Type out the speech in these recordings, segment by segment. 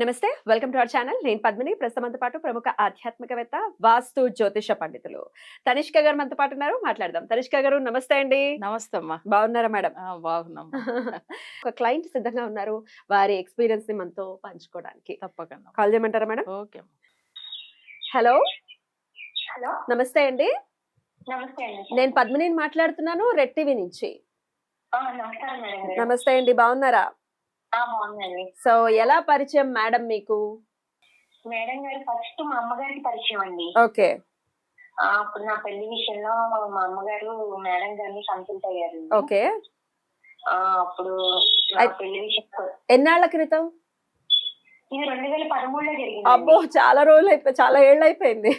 నమస్తే, welcome to our channel. నేను పద్మిని. ప్రస్తుతంతో పాటు ప్రముఖ ఆధ్యాత్మికవేత్త, వాస్తు జ్యోతిష పండితులు తనిష్క గారు మనతో పాటు ఉన్నారు. మాట్లాడదాం. తనిష్క గారు నమస్తే అండి. నమస్తే అమ్మా. బాగున్నారా మేడం? బాగున్నాం. ఒక క్లయింట్ సిద్ధంగా ఉన్నారు వారి ఎక్స్పీరియన్స్ ని మనతో పంచుకోవడానికి. తప్పకుండా. కాల్ చేయమంటారా మేడం? ఓకే. హలో. హలో, నమస్తే అండి. నమస్తే అండి. నేను పద్మిని మాట్లాడుతున్నాను, రెడ్ టీవీ నుంచి. నమస్కారం మేడం గారు. నమస్తే అండి, బాగున్నారా? బాగుందండి. సో ఎలా పరిచయం మేడం మీకు? మేడం గారు ఫస్ట్ మా అమ్మగారికి పరిచయం అండి. ఓకే. అప్పుడు నా పెళ్లి విషయంలో మా అమ్మగారు మేడం గారిని కన్సల్ట్ అయ్యారు. ఓకే. అప్పుడు నా పెళ్లి విషయం ఎన్నాళ్ల క్రితం? ఇది 2013లో జరిగింది. అబ్బో, చాలా రోజులు అయిపోయి, చాలా ఏళ్ళు అయిపోయింది.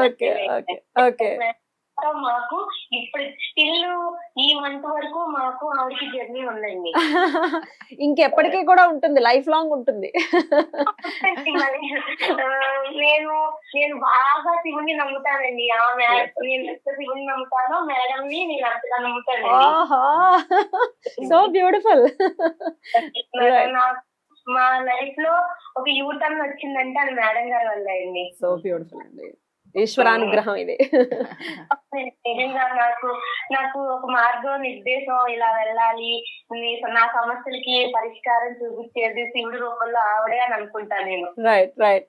Okay okay okay. మాకు ఇప్పుడు స్టిల్ ఈ మంత్ వరకు మాకు ఆవిడకి జర్నీ ఉందండి. ఇంకెప్పటికీ కూడా ఉంటుంది, లైఫ్ లాంగ్ ఉంటుంది. నేను బాగా శివుని నమ్ముతానండి. నేను ఎంత శివుని నమ్ముతానో మేడం ని నేను అంతగా నమ్ముతాను. So beautiful. మా లైఫ్ లో ఒక యూటర్న్ వచ్చిందంటే అది మేడం గారి వల్ల అండి. సో బ్యూటిఫుల్ అండి, ఈశ్వరానుగ్రహం ఇది. నిజంగా నాకు ఒక మార్గం నిర్దేశం, ఇలా వెళ్ళాలి, నా సమస్యలకి పరిష్కారం చూపించేది శివుడి రూపంలో ఆవిడే అని అనుకుంటాను నేను. Right right.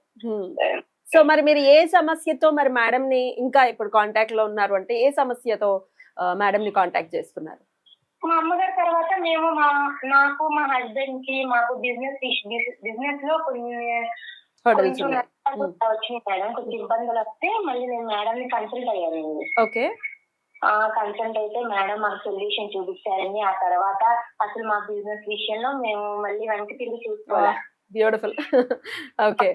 సో మరి మీరు ఏ సమస్యతో మరి మేడం ని ఇంకా ఇప్పుడు కాంటాక్ట్ లో ఉన్నారు అంటే ఏ సమస్యతో మేడం ని కాంటాక్ట్ చేస్తున్నారు? మా అమ్మగారి తర్వాత మేము నాకు మా హస్బెండ్ కి మాకు బిజినెస్ లో కొంచెం వచ్చినాయి మేడం. కొంచెం ఇబ్బందులు వస్తే మళ్ళీ నేను మేడం ని కన్సల్ట్ అయ్యానండి. ఓకే. కన్సల్ట్ అయితే మేడం మాకు సొల్యూషన్ చూపించారండి. ఆ తర్వాత అసలు మా బిజినెస్ విషయంలో మేము మళ్ళీ వెనక్కి తిరిగి చూసుకోవాలి. బ్యూటిఫుల్. ఓకే.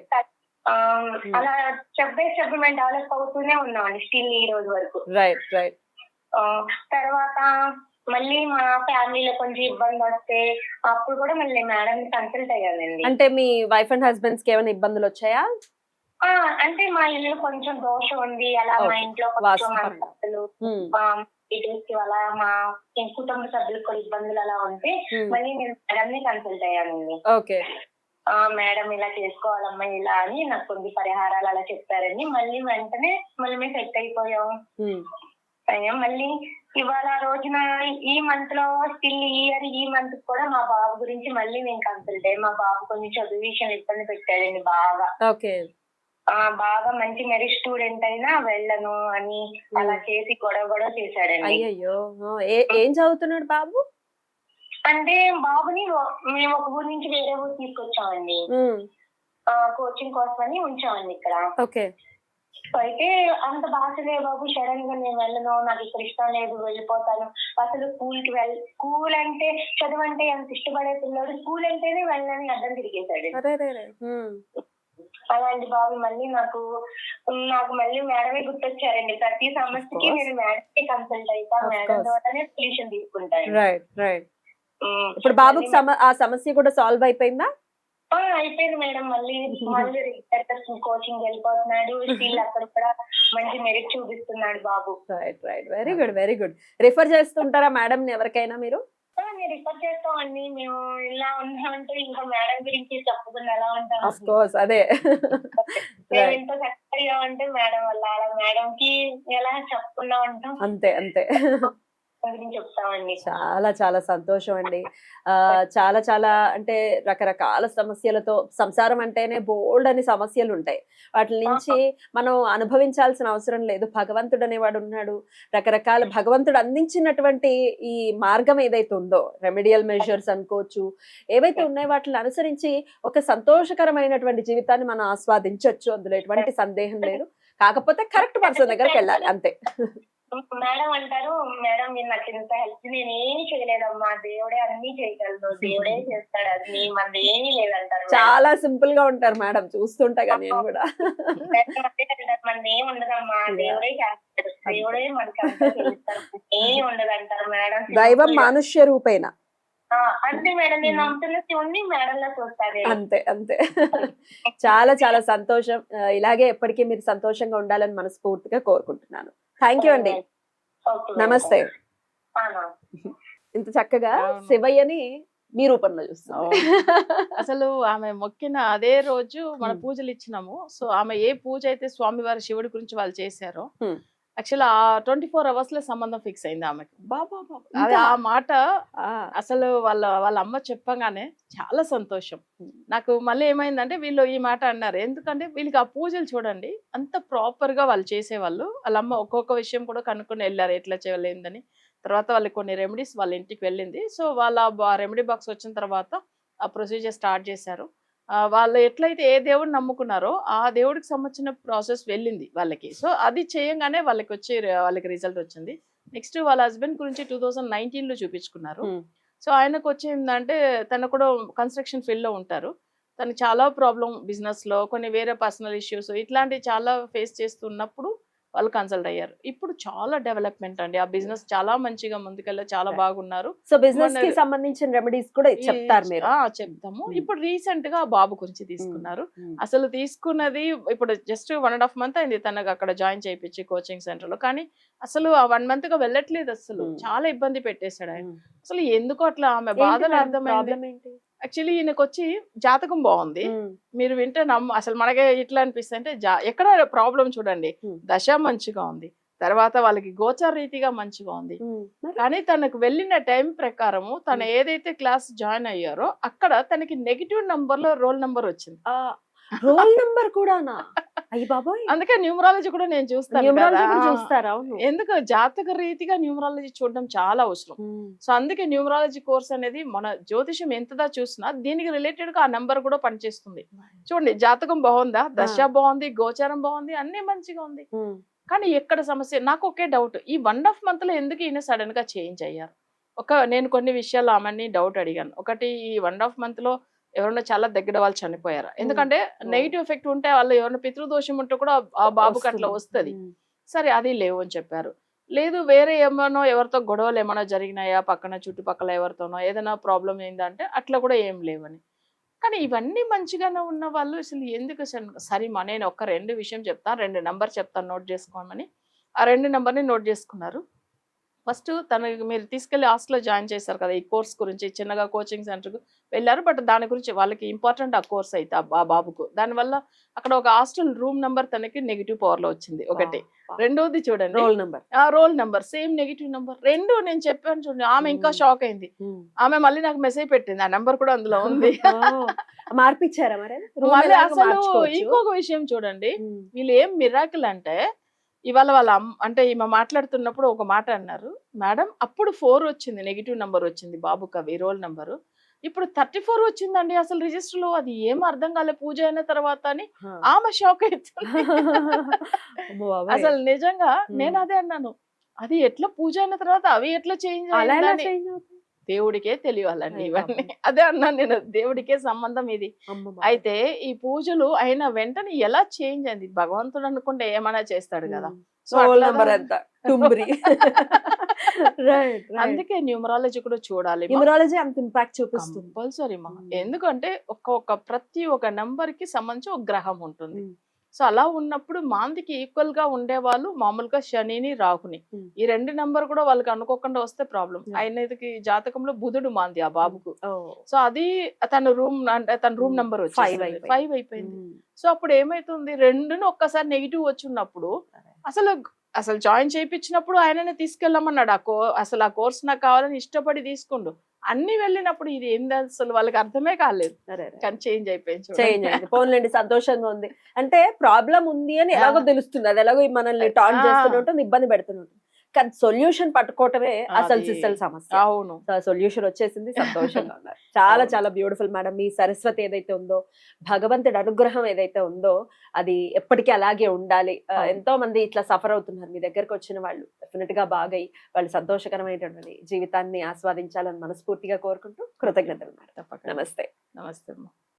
అలా స్టెప్ బై స్టెప్ మేము డెవలప్ అవుతూనే ఉన్నామండి స్టిల్ ఈ రోజు వరకు. Right right. తర్వాత మళ్ళీ మా ఫ్యామిలీలో కొంచెం ఇబ్బంది వస్తే అప్పుడు కూడా మళ్ళీ మేడం కన్సల్ట్ అయ్యానండి. అంటే మీ వైఫ్ అండ్ హస్బెండ్స్ కి ఏమైనా ఇబ్బందులు వచ్చాయా? అంటే మా ఇల్లు కొంచెం దోషం ఉంది, అలా మా ఇంట్లో కొంచెం మనస్పర్ధలు, అలా మా కుటుంబ సభ్యులకు కూడా ఇబ్బందులు అలా ఉంటే మళ్ళీ నేను మేడం ని కన్సల్ట్ అయ్యానండి. ఓకే. మేడం ఇలా చేసుకోవాలమ్మా ఇలా అని నాకు కొన్ని పరిహారాలు అలా చెప్పారండి. మళ్ళీ వెంటనే మళ్ళీ మేము సెట్ అయిపోయాము. మళ్ళీ ఇవాళ రోజున ఈ మంత్ లో స్టిల్ ఈ మంత్ కూడా మా బాబు గురించి మళ్ళీ నేను కన్సల్ట్ అయ్యి, మా బాబు కొంచెం చదువు విషయం ఇబ్బంది పెట్టాడండి బాగా. ఓకే. బాగా మంచి మెరిట్ స్టూడెంట్ అయినా వెళ్ళను అని అలా చేసి గొడవ చేశాడండి. అయ్యో, ఏం చదువుతున్నాడు బాబు? అంటే బాబుని మేము ఒక ఊరు నుంచి వేరే ఊరు తీసుకొచ్చామండి, కోచింగ్ కోసం అని ఉంచామండి ఇక్కడ. ఓకే. అయితే అంత భాషలే బాబు, సడన్ గా నేను వెళ్ళను, నాకు ఇక్కడ ఇష్టం లేదు, వెళ్ళిపోతాను, అసలు స్కూల్ అంటే చదువు అంటే ఎంత ఇష్టపడే పిల్లడు స్కూల్ అంటేనే వెళ్ళని అడ్డం తిరిగేశాడు. అలాంటి బాబు మళ్ళీ నాకు మళ్ళీ మేడమే గుర్తొచ్చారండి. ప్రతి సమస్యకి నేను మేడమే కన్సల్ట్ అవుతా, మేడం ద్వారానే సొల్యూషన్ తీసుకుంటాను. Right right. ఇప్పుడు బాబుకి ఆ సమస్య కూడా సాల్వ్ అయిపోయిందా? అయిపోయింది మేడం. మళ్ళీ కోచింగ్ వెళ్ళిపోతున్నాడు, స్టిల్ అక్కడ కూడా మంచి మెరిట్ చూపిస్తున్నాడు బాబు. Right right. Very good very good. Refer చేస్తుంటారా మేడం ని ఎవరికైనా మీరు? నేను రిఫర్ చేస్తామండి. మేము ఇలా ఉన్నామంటే ఇంకా మేడం గురించి చెప్పకుండా ఎలా ఉంటాం. ఆఫ్ కోర్స్, అదే. మేము ఎంత సక్సెస్ అయ్యామంటే మేడం వల్ల, అలా మేడం కి ఎలా చెప్పకుండా ఉంటాం. అంతే అంతే. చెప్తామండి. చాలా చాలా సంతోషం అండి. చాలా చాలా అంటే రకరకాల సమస్యలతో, సంసారం అంటేనే బోల్డ్ అని సమస్యలు ఉంటాయి. వాటి నుంచి మనం అనుభవించాల్సిన అవసరం లేదు. భగవంతుడు అనేవాడు ఉన్నాడు. రకరకాల భగవంతుడు అందించినటువంటి ఈ మార్గం ఏదైతే ఉందో, రెమెడియల్ మెజర్స్ అనుకోవచ్చు, ఏవైతే ఉన్నాయో వాటిని అనుసరించి ఒక సంతోషకరమైనటువంటి జీవితాన్ని మనం ఆస్వాదించవచ్చు. అందులో ఎటువంటి సందేహం లేదు. కాకపోతే కరెక్ట్ పర్సన్ దగ్గరికి వెళ్ళాలి, అంతే. మేడం అంటారు, మేడం మీరు నాకు ఇంత హెల్ప్ నేనేమి చేయలేదమ్మా, దేవుడే అన్ని చేయగలదు, దేవుడే చేస్తాడు, అది మనది ఏమీ లేదంటారు. చాలా సింపుల్ గా ఉంటారు మేడం, చూస్తుంటా కదా నేను కూడా. మనది ఏమి ఉండదమ్మా, దేవుడే చేస్తాడు, దేవుడే మనకి అంతా చేస్తాడు, ఏమి ఉండదంటారు మేడం. దైవం మానుష్య రూపేణ. అంతే మేడం, నేను నమ్ముతున్న శివుణ్ణి మేడంలో చూస్తాను. అంతే అంతే. చాలా చాలా సంతోషం. ఇలాగే ఎప్పటికీ మీరు సంతోషంగా ఉండాలని మనస్ఫూర్తిగా కోరుకుంటున్నాను. థ్యాంక్ యూ అండి. నమస్తే. ఇంత చక్కగా శివయ్యని మీ రూపంలో చూస్తుంది. అసలు ఆమె మొక్కిన అదే రోజు మన Hmm. పూజలు ఇచ్చినాము. సో ఆమె ఏ పూజ అయితే స్వామివారి శివుడి గురించి వాళ్ళు చేశారో Hmm. యాక్చువల్ ఆ 24 hours లో సంబంధం ఫిక్స్ అయింది ఆమెకు. బాబా అది ఆ మాట ఆ, అసలు వాళ్ళ అమ్మ చెప్పగానే చాలా సంతోషం. Hmm. నాకు మళ్ళీ ఏమైందంటే వీళ్ళు ఈ మాట అన్నారు. ఎందుకంటే వీళ్ళకి ఆ పూజలు చూడండి అంత ప్రాపర్ గా వాళ్ళు చేసేవాళ్ళు. వాళ్ళ అమ్మ ఒక్కొక్క విషయం కూడా కనుక్కొని వెళ్ళారు ఎట్లా చేయలేదని. తర్వాత వాళ్ళకి కొన్ని రెమెడీస్ వాళ్ళ ఇంటికి వెళ్ళింది. సో వాళ్ళ రెమెడీ బాక్స్ వచ్చిన తర్వాత ఆ ప్రొసీజర్ స్టార్ట్ చేశారు. వాళ్ళు ఎట్లయితే ఏ దేవుడిని నమ్ముకున్నారో ఆ దేవుడికి సంబంధించిన ప్రాసెస్ వెళ్ళింది వాళ్ళకి. సో అది చేయంగానే వాళ్ళకి రిజల్ట్ వచ్చింది. నెక్స్ట్ వాళ్ళ హస్బెండ్ గురించి 2019 లో చూపించుకున్నారు. Hmm. సో ఆయనకు వచ్చిందంటే తను కూడా కన్స్ట్రక్షన్ ఫీల్డ్ లో ఉంటారు. తను చాలా ప్రాబ్లం బిజినెస్ లో కొన్ని వేరే పర్సనల్ ఇష్యూస్ ఇట్లాంటివి చాలా ఫేస్ చేస్తున్నప్పుడు వాళ్ళు కన్సల్ట్ అయ్యారు. ఇప్పుడు చాలా డెవలప్మెంట్ అండి. ఆ బిజినెస్ చాలా మంచిగా ముందుకెళ్ళి చాలా బాగున్నారు. సో బిజినెస్ కి సంబంధించిన రెమెడీస్ కూడా చెప్తారు మీరు. చెప్తాము. Hmm. ఇప్పుడు రీసెంట్ గా ఆ బాబు గురించి తీసుకున్నారు. Hmm. అసలు తీసుకున్నది ఇప్పుడు జస్ట్ 1.5 month అయింది తనకు అక్కడ జాయిన్ చేయించి కోచింగ్ సెంటర్ లో. కానీ అసలు ఆ 1 month గా వెళ్ళట్లేదు. అసలు Hmm. చాలా ఇబ్బంది పెట్టేశాడు ఆయన. Hmm. అసలు ఎందుకు అట్లా ఆమె బాధలు అర్థమైంది. ప్రాబ్లం ఏంటి? యాక్చువల్లీ ఈయనకు వచ్చి జాతకం బాగుంది. Hmm. మీరు వింటే అసలు మనకే ఇట్లా అనిపిస్తుంది అంటే ఎక్కడ ప్రాబ్లం చూడండి. Hmm. దశ మంచిగా ఉంది, తర్వాత వాళ్ళకి గోచార రీతిగా మంచిగా ఉంది. Hmm. మరి? కానీ తనకు వెళ్ళిన టైం ప్రకారము తను ఏదైతే క్లాస్ జాయిన్ అయ్యారో అక్కడ తనకి నెగిటివ్ నంబర్ లో రోల్ నంబర్ వచ్చింది. ఆ, రోల్ నంబర్ కూడానా? అయ్యి బాబాయ్, అందుకే న్యూమరాలజీ కూడా నేను చూస్తాను న్యూమరాలజీ కదా. కూడా చూస్తారా? అవును. ఎందుకు జాతక రీతిగా న్యూమరాలజీ చూడడం చాలా అవసరం. Hmm. సో అందుకే న్యూమరాలజీ కోర్స్ అనేది మన జ్యోతిషం ఎంతదా చూసినా దీనికి రిలేటెడ్ గా ఆ నంబర్ కూడా పనిచేస్తుంది. చూడండి జాతకం బాగుందా, దశ బాగుంది, గోచారం బాగుంది, అన్ని మంచిగా ఉంది. Hmm. కానీ ఎక్కడ సమస్య? నాకు ఒకే డౌట్, ఈ 1.5 month లో ఎందుకు ఈయన సడన్ గా చేంజ్ అయ్యారు? నేను కొన్ని విషయాలు ఆమెని డౌట్ అడిగాను. ఒకటి, ఈ 1.5 month లో ఎవరైనా చాలా దగ్గర వాళ్ళు చనిపోయారు. ఎందుకంటే నెగిటివ్ ఎఫెక్ట్ ఉంటే వాళ్ళు ఎవరైనా పితృదోషం ఉంటే కూడా ఆ బాబుకి అట్లా వస్తుంది. Hmm. సరే అది లేవు అని చెప్పారు. లేదు వేరే ఏమనో ఎవరితో గొడవలు ఏమైనా జరిగినాయా, పక్కన చుట్టుపక్కల ఎవరితోనో ఏదైనా ప్రాబ్లం అయిందంటే అట్లా కూడా ఏం లేవని. కానీ ఇవన్నీ మంచిగానే ఉన్న వాళ్ళు అసలు ఎందుకు సరిమా నేను ఒక 2 విషయం చెప్తాను, 2 నెంబర్ చెప్తాను నోట్ చేసుకోమని. ఆ 2 నెంబర్ని నోట్ చేసుకున్నారు. ఫస్ట్ తనకి మీరు తీసుకెళ్లి హాస్టల్లో జాయిన్ చేశారు కదా, ఈ కోర్స్ గురించి చిన్నగా కోచింగ్ సెంటర్కు వెళ్ళారు. బట్ దాని గురించి వాళ్ళకి ఇంపార్టెంట్ ఆ కోర్స్ అయితే ఆ బాబుకు. దానివల్ల అక్కడ ఒక హాస్టల్ రూమ్ నెంబర్ తనకి నెగిటివ్ పవర్ లో వచ్చింది ఒకటి. రెండోది చూడండి రోల్ నంబర్. ఆ roll number same negative number. రెండు నేను చెప్పాను చూడండి. ఆమె ఇంకా షాక్ అయింది. ఆమె మళ్ళీ నాకు మెసేజ్ పెట్టింది, ఆ నెంబర్ కూడా అందులో ఉంది. మార్పిచ్చారా మరి? మళ్ళీ అసలు ఇంకొక విషయం చూడండి, వీళ్ళు ఏం మిరాకిల్ అంటే ఇవాళ వాళ్ళ అంటే ఈమె మాట్లాడుతున్నప్పుడు ఒక మాట అన్నారు, మేడం అప్పుడు 4 వచ్చింది నెగిటివ్ నెంబర్ వచ్చింది బాబుకి, అవి రోల్ నెంబరు. ఇప్పుడు 34 వచ్చిందండి అసలు రిజిస్టర్ లో. అది ఏం అర్థం కాలే పూజ అయిన తర్వాత అని ఆమె షాక్ అవుతుంది. అసలు నిజంగా నేను అదే అన్నాను, అది ఎట్లా పూజ అయిన తర్వాత అవి ఎట్లా చేంజ్ అయ్యాయి? దేవుడికే తెలియాలండి ఇవన్నీ. అదే అన్నాను నేను, దేవుడికే సంబంధం ఇది. అయితే ఈ పూజలు అయిన వెంటనే ఎలా చేంజ్ అయింది? భగవంతుడు అనుకుంటే ఏమైనా చేస్తాడు కదా. అందుకే న్యూమరాలజీ కూడా చూడాలి. న్యూమరాలజీ అంత ఇంపాక్ట్ చూపిస్తుంది కంపల్సరీ మా. ఎందుకంటే ప్రతి ఒక్క నంబర్ కి సంబంధించి ఒక గ్రహం ఉంటుంది. సో అలా ఉన్నప్పుడు మాందికి ఈక్వల్ గా ఉండేవాళ్ళు మామూలుగా శనిని రాహుని, ఈ 2 నెంబర్ కూడా వాళ్ళకి అనుకోకుండా వస్తే ప్రాబ్లం. ఆయనకి జాతకంలో బుధుడు మాంది ఆ బాబుకు. సో అది తన రూమ్ నెంబర్ వచ్చి 5 అయిపోయింది. సో అప్పుడు ఏమైతుంది, 2ను ఒక్కసారి నెగిటివ్ వచ్చి ఉన్నప్పుడు అసలు జాయిన్ చేయించినప్పుడు ఆయననే తీసుకెళ్ళమన్నాడు. అసలు ఆ కోర్స్ నాకు కావాలని ఇష్టపడి తీసుకుండు. అన్ని వెళ్ళినప్పుడు ఇది ఏంది అసలు వాళ్ళకి అర్థమే కాలేదు. కానీ చేంజ్ అయిపోయింది. పోన్లేండి, సంతోషంగా ఉంది. అంటే ప్రాబ్లం ఉంది అని ఎలాగో తెలుస్తుంది, అది ఎలాగో మనల్ని టాన్ చేస్తూనే ఉంటుంది, ఇబ్బంది పెడుతూనే ఉంటుంది. కానీ సొల్యూషన్ పట్టుకోవటమే అసలు సమస్య. అవును, సొల్యూషన్ వచ్చేసింది, సంతోషంగా ఉన్నారు. చాలా చాలా బ్యూటిఫుల్ మేడం. మీ సరస్వతి ఏదైతే ఉందో, భగవంతుడి అనుగ్రహం ఏదైతే ఉందో అది ఎప్పటికీ అలాగే ఉండాలి. ఎంతో మంది ఇట్లా సఫర్ అవుతున్నారు, మీ దగ్గరకు వచ్చిన వాళ్ళు డెఫినెట్ గా బాగై వాళ్ళు సంతోషకరమైనటువంటి జీవితాన్ని ఆస్వాదించాలని మనస్ఫూర్తిగా కోరుకుంటూ కృతజ్ఞతలు మేడం. తప్పకుండా. నమస్తే. నమస్తే.